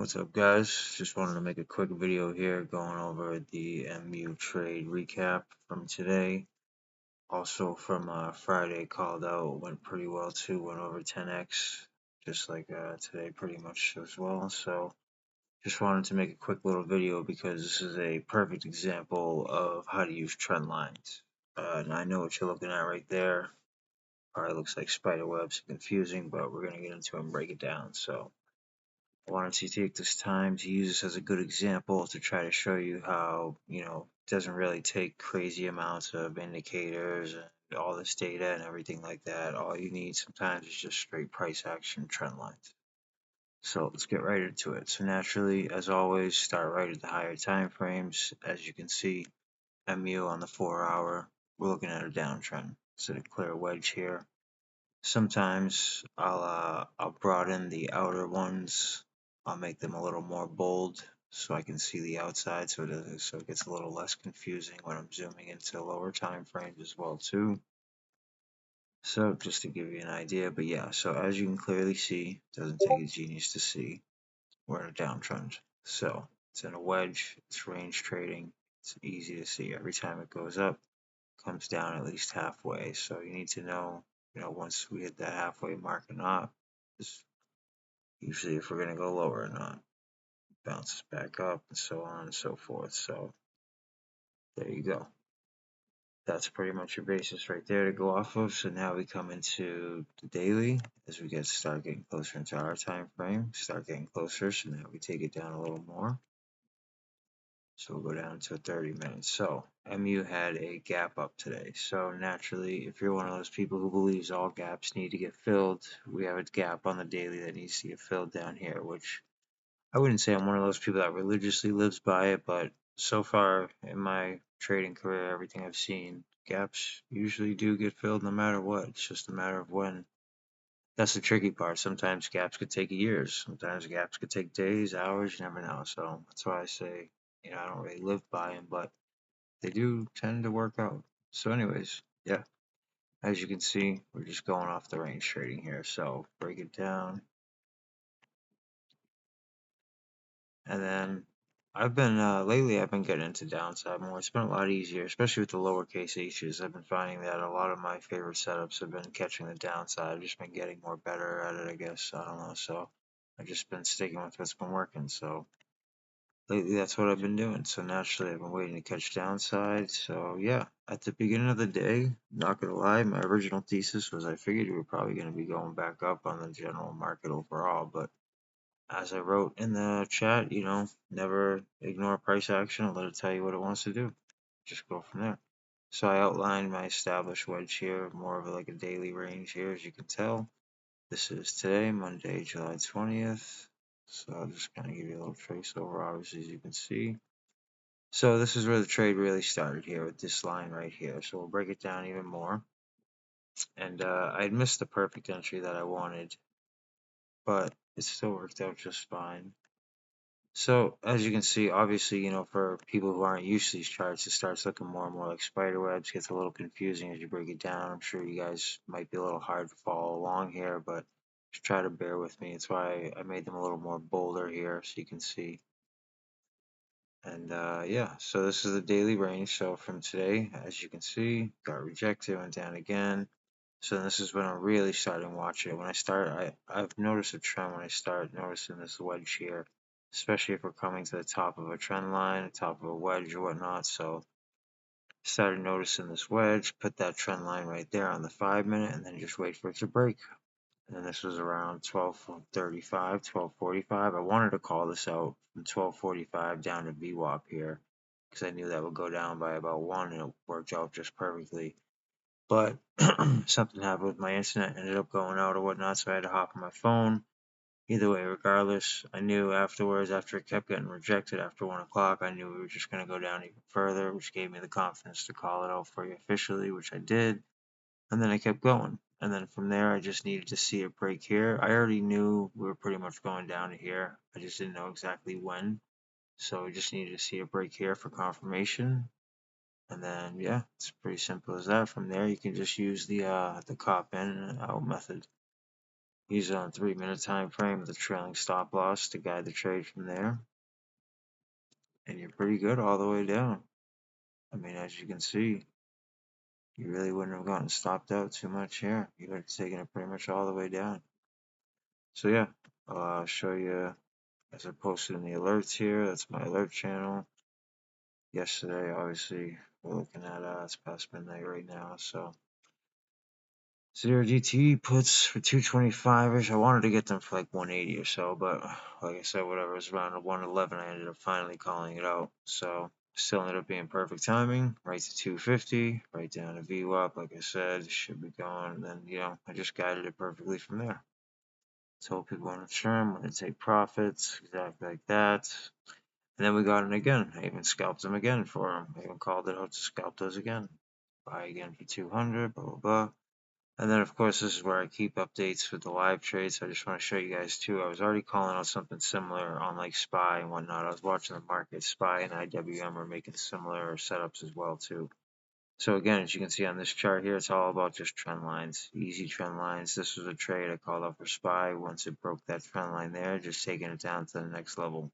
What's up, guys? Just wanted to make a quick video here going over the MU trade recap from today. Also from Friday, called out, went pretty well too, went over 10x, just like today pretty much as well. So just wanted to make a quick little video because this is a perfect example of how to use trend lines. And I know what you're looking at right there. Probably looks like spider webs, confusing, but we're going to get into it and break it down. So I wanted to take this time to use this as a good example to try to show you how, it doesn't really take crazy amounts of indicators and all this data and everything like that. All you need sometimes is just straight price action trend lines. So let's get right into it. So naturally, as always, start right at the higher time frames. As you can see, MU on the 4 hour, we're looking at a downtrend. So a clear wedge here. Sometimes I'll broaden the outer ones. I'll make them a little more bold so I can see the outside, so it gets a little less confusing when I'm zooming into lower time frames as well too. So just to give you an idea, but yeah, so as you can clearly see, it doesn't take a genius to see we're in a downtrend. So it's in a wedge, it's range trading, it's easy to see. Every time it goes up, comes down at least halfway. So you need to know, once we hit that halfway mark or not, is usually if we're going to go lower or not. Bounces back up and so on and so forth. So there you go. That's pretty much your basis right there to go off of. So now we come into the daily as we start getting closer into our time frame, start getting closer. So now we take it down a little more. So we'll go down to 30 minutes. So MU had a gap up today. So naturally, if you're one of those people who believes all gaps need to get filled, we have a gap on the daily that needs to get filled down here, which I wouldn't say I'm one of those people that religiously lives by it, but so far in my trading career, everything I've seen, gaps usually do get filled no matter what. It's just a matter of when. That's the tricky part. Sometimes gaps could take years. Sometimes gaps could take days, hours. You never know. So that's why I say, I don't really live by them, but they do tend to work out. So, anyways, yeah. As you can see, we're just going off the range trading here. So break it down, and then lately I've been getting into downside more. It's been a lot easier, especially with the lowercase h's. I've been finding that a lot of my favorite setups have been catching the downside. I've just been getting more better at it, I guess. I don't know. So I've just been sticking with what's been working. So lately that's what I've been doing. So naturally I've been waiting to catch downside. So yeah, at the beginning of the day, not gonna lie, my original thesis was I figured we were probably gonna be going back up on the general market overall, but as I wrote in the chat, never ignore price action and let it tell you what it wants to do. Just go from there. So I outlined my established wedge here, more of like a daily range here, as you can tell. This is today, Monday, July 20th. So I'll just kind of give you a little trace over, obviously, as you can see. So this is where the trade really started here with this line right here. So we'll break it down even more. And I had missed the perfect entry that I wanted, but it still worked out just fine. So as you can see, obviously, for people who aren't used to these charts, it starts looking more and more like spider webs, gets a little confusing as you break it down. I'm sure you guys might be a little hard to follow along here, but just try to bear with me. That's why I made them a little more bolder here so you can see. And yeah, so this is the daily range. So from today, as you can see, got rejected, went down again. So this is when I'm really starting watching it. When I start, I've noticed a trend when I start noticing this wedge here, especially if we're coming to the top of a trend line, the top of a wedge or whatnot. So started noticing this wedge, put that trend line right there on the 5 minute, and then just wait for it to break. And then this was around 12:35, 12:45. I wanted to call this out from 12:45 down to VWAP here because I knew that would go down by about 1, and it worked out just perfectly. But something happened with my internet, ended up going out or whatnot, so I had to hop on my phone. Either way, regardless, I knew afterwards, after it kept getting rejected after 1 o'clock, I knew we were just going to go down even further, which gave me the confidence to call it out for you officially, which I did. And then I kept going. And then from there, I just needed to see a break here. I already knew we were pretty much going down to here. I just didn't know exactly when. So we just needed to see a break here for confirmation. And then, yeah, it's pretty simple as that. From there, you can just use the cop in and out method. Use it on 3-minute time frame with a trailing stop loss to guide the trade from there. And you're pretty good all the way down. I mean, as you can see, you really wouldn't have gotten stopped out too much here. You would have taken it pretty much all the way down. So yeah, I'll show you as I posted in the alerts here. That's my alert channel. Yesterday, obviously, we're looking at it's past midnight right now, so 0DT puts for 225ish. I wanted to get them for like 180 or so, but like I said, whatever, it was around 111. I ended up finally calling it out. So still ended up being perfect timing. Right to 250, right down to VWAP. Like I said, should be going. And then, I just guided it perfectly from there. Told people when to trim, when to take profits, exactly like that. And then we got it again. I even scalped them again for him. I even called it out to scalp those again. Buy again for 200, blah, blah, blah. And then, of course, this is where I keep updates with the live trades. I just want to show you guys, too. I was already calling out something similar on, like, SPY and whatnot. I was watching the market. SPY and IWM are making similar setups as well, too. So, again, as you can see on this chart here, it's all about just trend lines, easy trend lines. This was a trade I called out for SPY. Once it broke that trend line there, just taking it down to the next level.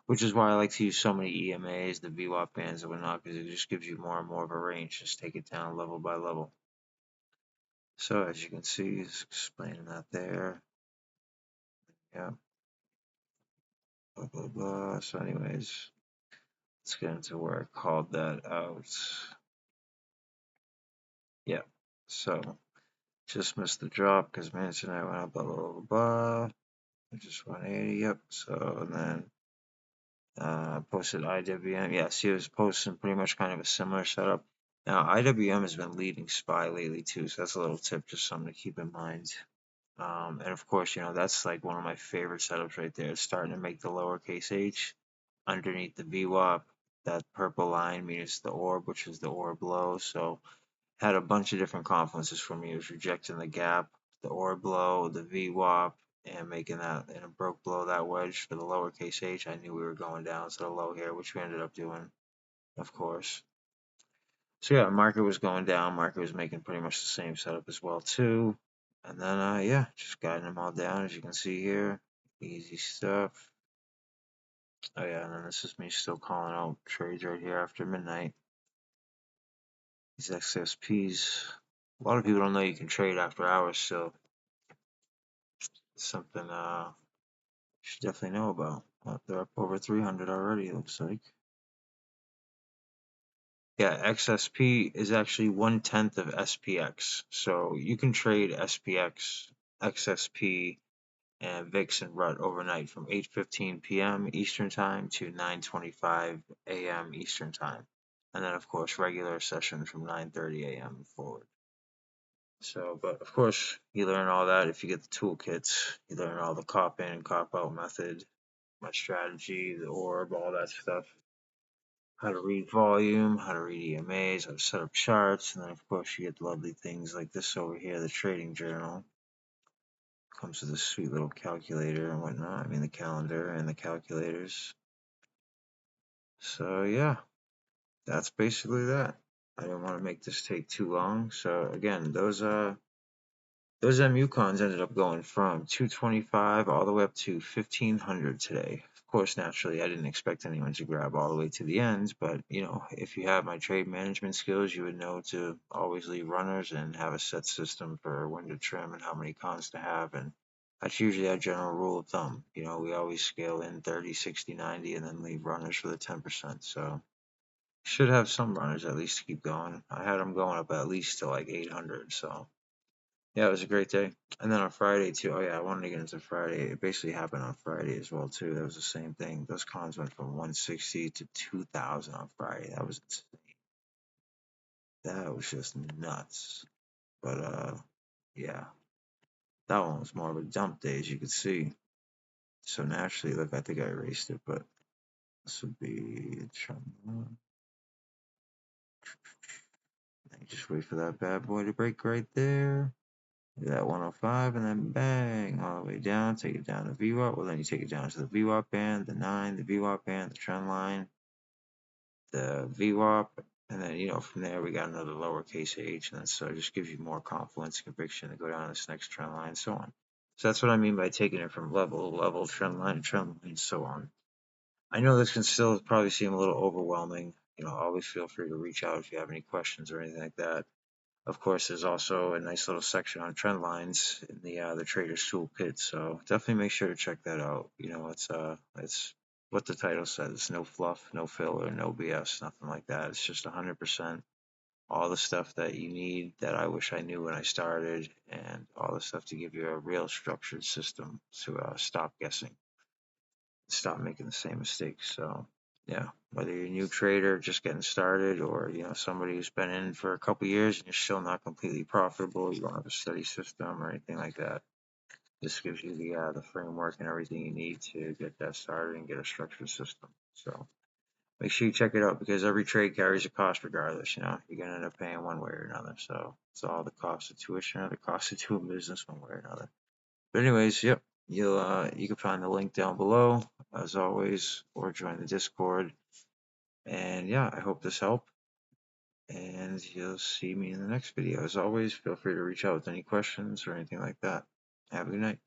Which is why I like to use so many EMAs, the VWAP bands and whatnot, because it just gives you more and more of a range. Just take it down level by level. So as you can see, it's explaining that there. Yeah. Blah, blah, blah. So anyways, let's get into where I called that out. Yeah. So just missed the drop because Mansion I went up, blah, blah, blah, blah. Just 180. Yep. So, and then posted IWM. Yeah, see, it was posting pretty much kind of a similar setup. Now, IWM has been leading SPY lately too, so that's a little tip, just something to keep in mind. And of course, that's like one of my favorite setups right there. It's starting to make the lowercase h underneath the VWAP. That purple line means the orb, which is the orb low. So had a bunch of different confluences for me. It was rejecting the gap, the orb low, the VWAP, and making that, and it broke below that wedge for the lowercase h. I knew we were going down to the low here, which we ended up doing, of course. So yeah, market was going down. Market was making pretty much the same setup as well too. And then yeah, just guiding them all down as you can see here. Easy stuff. Oh yeah, and then this is me still calling out trades right here after midnight. These XSPs. A lot of people don't know you can trade after hours, so it's something you should definitely know about. They're up over 300 already, it looks like. Yeah, XSP is actually 1/10 of SPX. So you can trade SPX, XSP, and VIX and RUT overnight from 8:15 p.m. Eastern Time to 9:25 a.m. Eastern Time. And then, of course, regular sessions from 9:30 a.m. forward. So, but of course, you learn all that if you get the toolkits. You learn all the cop in and cop out method, my strategy, the orb, all that stuff. How to read volume, how to read EMAs, how to set up charts, and then of course you get lovely things like this over here, the trading journal. Comes with a sweet little calculator and whatnot. I mean the calendar and the calculators. So yeah, that's basically that. I don't want to make this take too long. So again, those MU cons ended up going from 225 all the way up to 1500 today. Of course, naturally, I didn't expect anyone to grab all the way to the end, but if you have my trade management skills, you would know to always leave runners and have a set system for when to trim and how many cons to have. And that's usually our general rule of thumb. We always scale in 30, 60, 90, and then leave runners for the 10%. So should have some runners at least to keep going. I had them going up at least to like 800. So yeah, it was a great day. And then on Friday too. Oh yeah, I wanted to get into Friday. It basically happened on Friday as well too. That was the same thing. Those cons went from 160 to 2000 on Friday. That was insane. That was just nuts. But yeah, that one was more of a dump day, as you could see. So naturally, look, I think I erased it, but this would be trend one. Just wait for that bad boy to break right there. That 105, and then bang, all the way down, take it down to VWAP. Well, then you take it down to the VWAP band, the 9, the VWAP band, the trend line, the VWAP, and then, from there we got another lowercase h, and then so it just gives you more confidence, conviction to go down this next trend line, and so on. So that's what I mean by taking it from level to level, trend line to trend line, and so on. I know this can still probably seem a little overwhelming. Always feel free to reach out if you have any questions or anything like that. Of course, there's also a nice little section on trend lines in the Trader's Toolkit, so definitely make sure to check that out. It's what the title says. It's no fluff, no filler, no BS, nothing like that. It's just 100% all the stuff that you need that I wish I knew when I started, and all the stuff to give you a real structured system to stop guessing, stop making the same mistakes. So yeah, whether you're a new trader just getting started, or somebody who's been in for a couple years and you're still not completely profitable, you don't have a steady system or anything like that. This gives you the framework and everything you need to get that started and get a structured system. So make sure you check it out, because every trade carries a cost regardless. You're gonna end up paying one way or another. So it's all the cost of tuition or the cost of doing business one way or another. But anyways, yep, you can find the link down below as always, or join the Discord. And yeah, I hope this helped, and you'll see me in the next video. As always, feel free to reach out with any questions or anything like that. Have a good night.